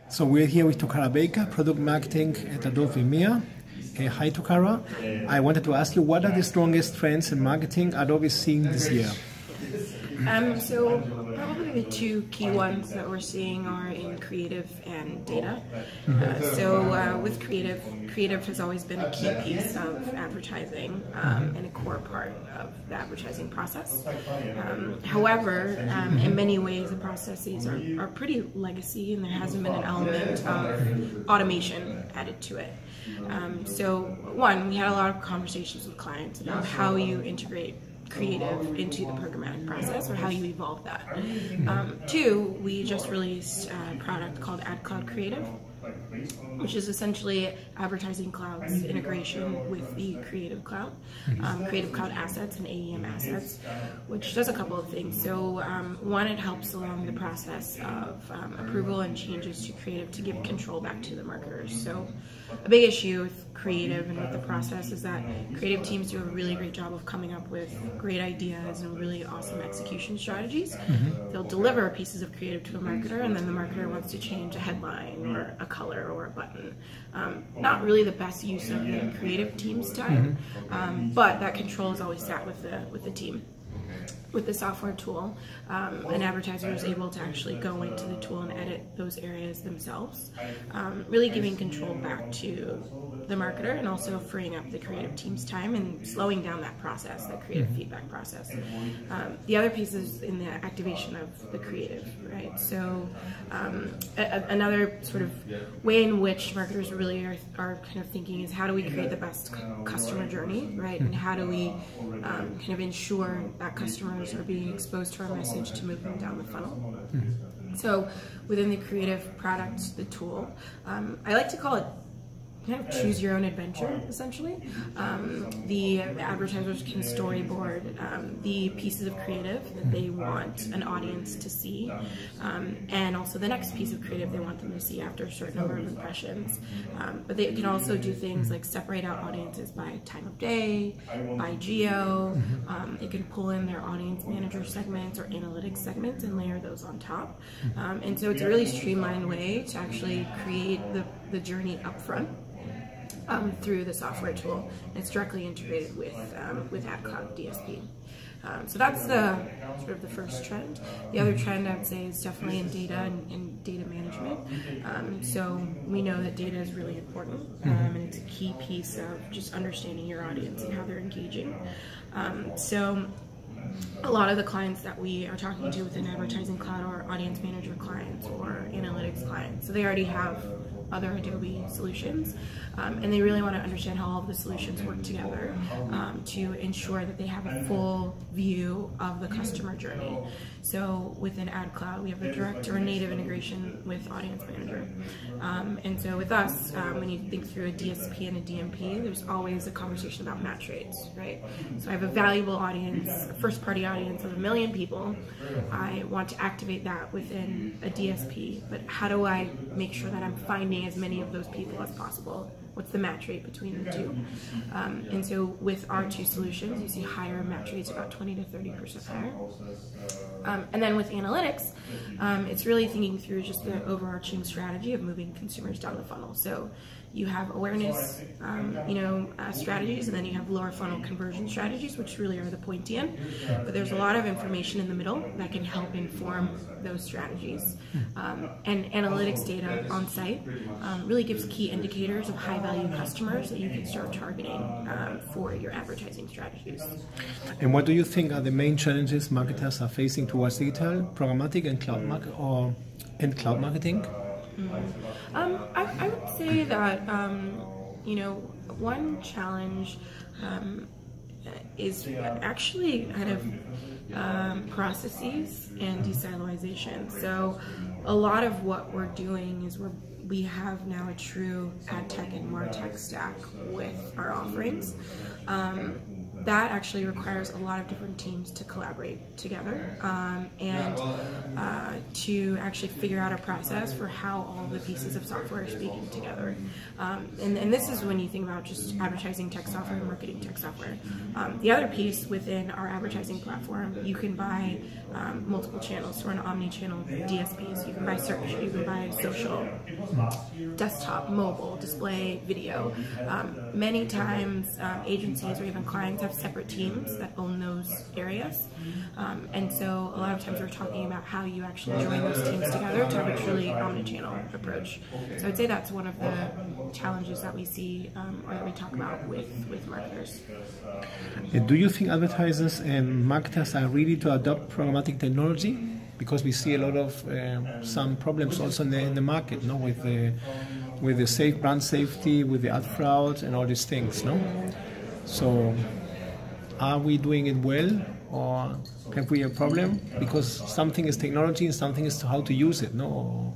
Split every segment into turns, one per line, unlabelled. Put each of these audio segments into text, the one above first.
So we're here with Toccara Baker, Product Marketing at Adobe EMEA. Hi Toccara. I wanted to ask you, what are the strongest trends in marketing Adobe is seeing this year?
So probably the two key ones that we're seeing are in creative and data. With creative has always been a key piece of advertising and a core part of the advertising process. However, in many ways the processes are pretty legacy, and there hasn't been an element of automation added to it. We had a lot of conversations with clients about how you integrate creative into the programmatic process, or how you evolve that. Two, we just released a product called Ad Cloud Creative, which is essentially Advertising Cloud's integration with the Creative Cloud, Creative Cloud assets and AEM assets, which does a couple of things. So one, it helps along the process of approval and changes to creative to give control back to the marketers. So a big issue with creative and with the process is that creative teams do a really great job of coming up with great ideas and really awesome execution strategies. They'll deliver pieces of creative to a marketer, and then the marketer wants to change a headline or a color or a button. Not really the best use of the creative team's time, but that control is always sat with the team. With the software tool, an advertiser is able to actually go into the tool and edit those areas themselves, really giving control back to the marketer and also freeing up the creative team's time and slowing down that process, that creative feedback process. The other piece is in the activation of the creative, right? So another sort of way in which marketers really are kind of thinking is, how do we create the best customer journey, right? And how do we kind of ensure that customers are being exposed to our message to move them down the funnel? So within the creative product, the tool, I like to call it kind of choose your own adventure, essentially. The advertisers can storyboard the pieces of creative that they want an audience to see, and also the next piece of creative they want them to see after a certain number of impressions. But they can also do things like separate out audiences by time of day, by geo. They can pull in their audience manager segments or analytics segments and layer those on top. And so it's a really streamlined way to actually create the journey up front. Through the software tool, and it's directly integrated with Ad Cloud DSP. So that's the sort of the first trend. The other trend I would say is definitely in data and data management. So we know that data is really important, and it's a key piece of just understanding your audience and how they're engaging. So a lot of the clients that we are talking to within Advertising Cloud are audience manager clients or analytics clients. So they already have other Adobe solutions, and they really want to understand how all of the solutions work together to ensure that they have a full view of the customer journey. So within Ad Cloud, we have a direct or native integration with Audience Manager. And so with us, when you think through a DSP and a DMP, there's always a conversation about match rates, right? So I have a valuable audience, a first-party audience of 1 million people. I want to activate that within a DSP, but how do I make sure that I'm finding as many of those people as possible? What's the match rate between the two? And so with our two solutions, you see higher match rates, about 20 to 30% higher. And then with analytics, it's really thinking through just the overarching strategy of moving consumers down the funnel. So you have awareness, strategies, and then you have lower funnel conversion strategies, which really are the pointy end. But there's a lot of information in the middle that can help inform those strategies. And analytics data on site really gives key indicators of high-value customers that you can start targeting for your advertising strategies.
And what do you think are the main challenges marketers are facing towards digital, programmatic, and cloud marketing?
I would say that one challenge is actually kind of processes and desilization. So a lot of what we're doing is we have now a true ad tech and martech stack with our offerings. that actually requires a lot of different teams to collaborate together and to actually figure out a process for how all the pieces of software are speaking together. And this is when you think about just advertising tech software and marketing tech software. The other piece within our advertising platform, you can buy multiple channels. So we're an omni-channel DSP. So you can buy search, you can buy social, desktop, mobile, display, video. Many times agencies or even clients have separate teams that own those areas. And so a lot of times we're talking about how you actually join those teams together to have a truly omni-channel approach. So I'd say that's one of the challenges that we see or that we talk about with marketers.
Do you think advertisers and marketers are ready to adopt programmatic technology? Because we see a lot of some problems also in the market, no, with the safe brand safety, with the ad fraud, and all these things, no. So, are we doing it well, or have we a problem? Because something is technology and something is how to use it, no, or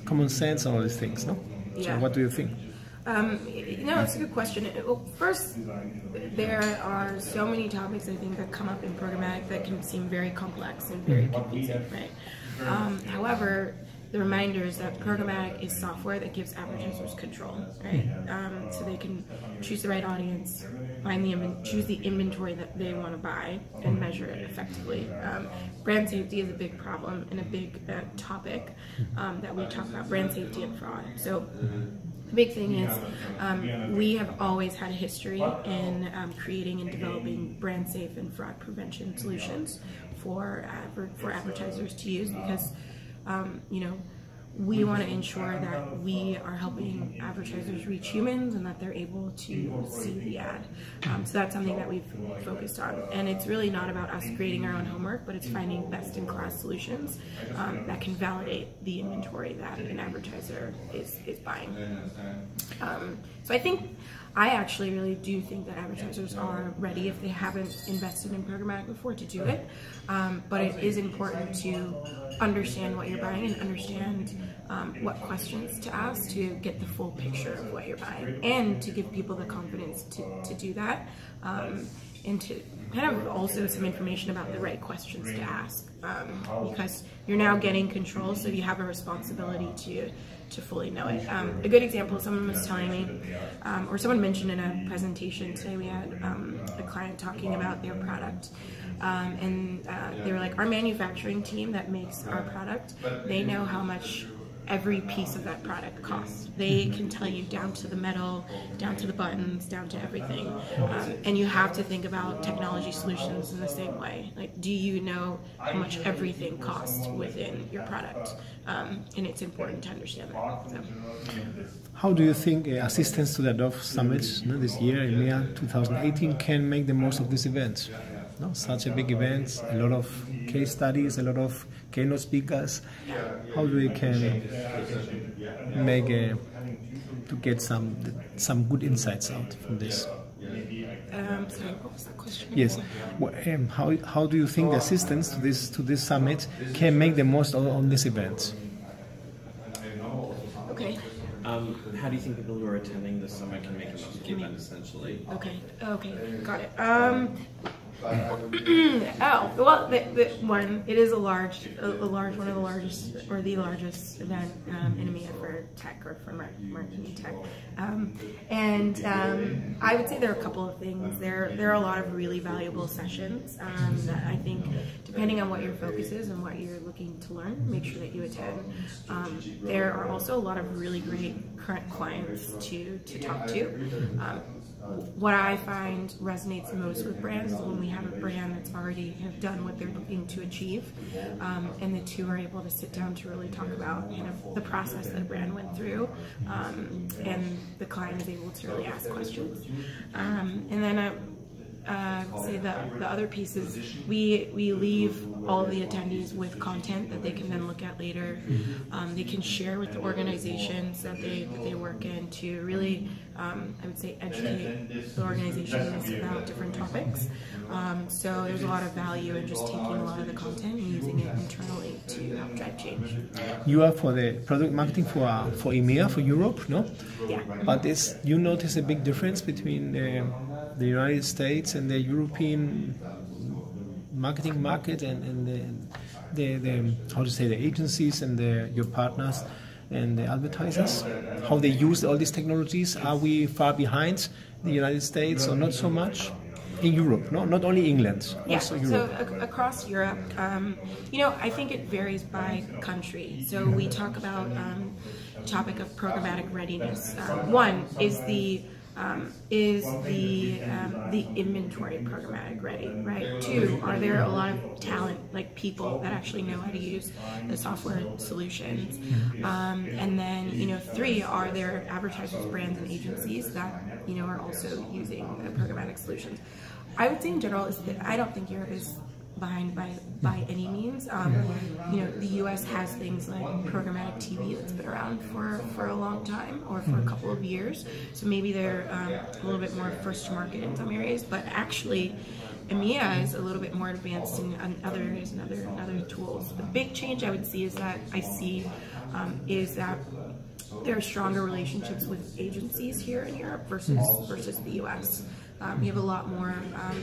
common sense and all these things, no.
Yeah.
So, what do you think?
No, it's a good question. Well, first, there are so many topics I think that come up in programmatic that can seem very complex and very confusing, right? However, the reminder is that programmatic is software that gives advertisers control, right? So they can choose the right audience, choose the inventory that they want to buy, and measure it effectively. Brand safety is a big problem and a big topic that we talk about, brand safety and fraud. So the big thing is we have always had a history in creating and developing brand safe and fraud prevention solutions for advertisers to use because you know, we want to ensure that we are helping advertisers reach humans and that they're able to see the ad. So that's something that we've focused on. And it's really not about us creating our own homework, but it's finding best-in-class solutions that can validate the inventory that an advertiser is buying. So I actually really do think that advertisers are ready if they haven't invested in programmatic before to do it. But it is important to understand what you're buying and understand what questions to ask to get the full picture of what you're buying and to give people the confidence to do that and to kind of also some information about the right questions to ask because you're now getting control, so you have a responsibility to fully know it. A good example, someone was telling me, or someone mentioned in a presentation today, we had a client talking about their product. And they were like, our manufacturing team that makes our product, they know how much every piece of that product costs. They can tell you down to the metal, down to the buttons, down to everything. And you have to think about technology solutions in the same way. Like, do you know how much everything costs within your product? And it's important to understand that. So.
How do you think assistance to the Adobe Summit this year, EMEA 2018, can make the most of this event? No, such a big event, a lot of case studies, a lot of keynote speakers. How do we can make to get some good insights out from this?
Sorry, what was that question?
Yes. Well, how do you think the assistance to this summit can make the most on this event?
Okay.
How do you think people who are attending this summit can make the most of the event, essentially?
Okay, got it. Oh, well, it is one of the largest, or the largest event in EMEA for tech or for marketing tech. I would say there are a couple of things. There are a lot of really valuable sessions that I think, depending on what your focus is and what you're looking to learn, make sure that you attend. There are also a lot of really great current clients to talk to. What I find resonates most with brands is when we have a brand that's already done what they're looking to achieve, and the two are able to sit down to really talk about kind of the process that a brand went through, and the client is able to really ask questions. And then say the other piece is we leave all of the attendees with content that they can then look at later. They can share with the organizations that they work in to really, I would say, educate the organizations about different topics. So there's a lot of value in just taking a lot of the content and using it internally to help drive change.
You are for the product marketing for EMEA, for Europe, no?
Yeah.
But you notice a big difference between the United States and the European marketing market and the how to say, the agencies and your partners and the advertisers, how they use all these technologies? Are we far behind the United States or not so much? In Europe, no, not only England, also Europe.
So across Europe, I think it varies by country. So we talk about the topic of programmatic readiness. One is the inventory programmatic ready, right? Two, are there a lot of talent, like people that actually know how to use the software solutions? And then, three, are there advertisers, brands, and agencies that, are also using the programmatic solutions? I would say in general is that I don't think Europe is behind by any means. The US has things like programmatic TV that's been around for a long time, or for a couple of years, so maybe they're a little bit more first to market in some areas, but actually EMEA is a little bit more advanced in other areas and other tools. The big change I would see is that there are stronger relationships with agencies here in Europe versus the US. We have a lot more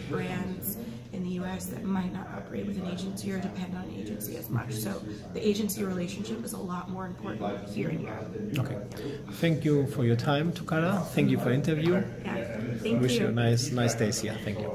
brands in the US that might not operate with an agency or depend on an agency as much. So the agency relationship is a lot more important here in Europe.
Okay. Thank you for your time, Toccara. Thank you for the interview.
Yeah. Thank you.
Wish you a nice days here. Thank you.